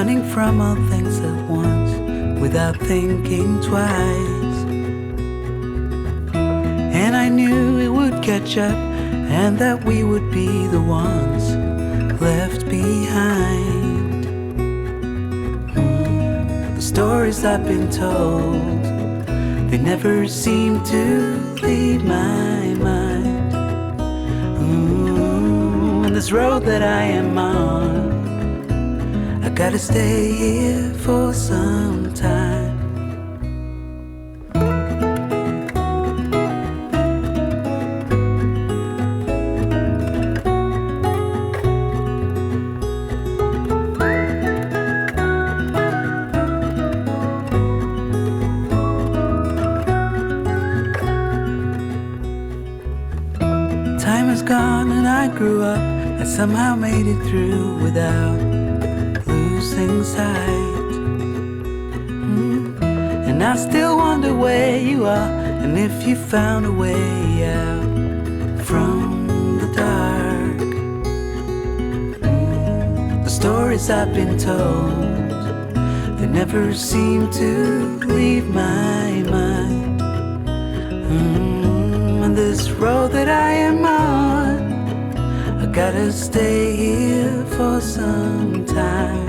running from all things at once without thinking twice. And I knew it would catch up and that we would be the ones left behind. The stories I've been told, they never seem to leave my mind. And this road that I am on, I gotta stay here for some time. Time is gone and I grew up. I somehow made it through without losing sight. And I still wonder where you are, and if you found a way out from the dark. The stories I've been told, they never seem to leave my mind. And this road that I am on, I gotta stay here for some time.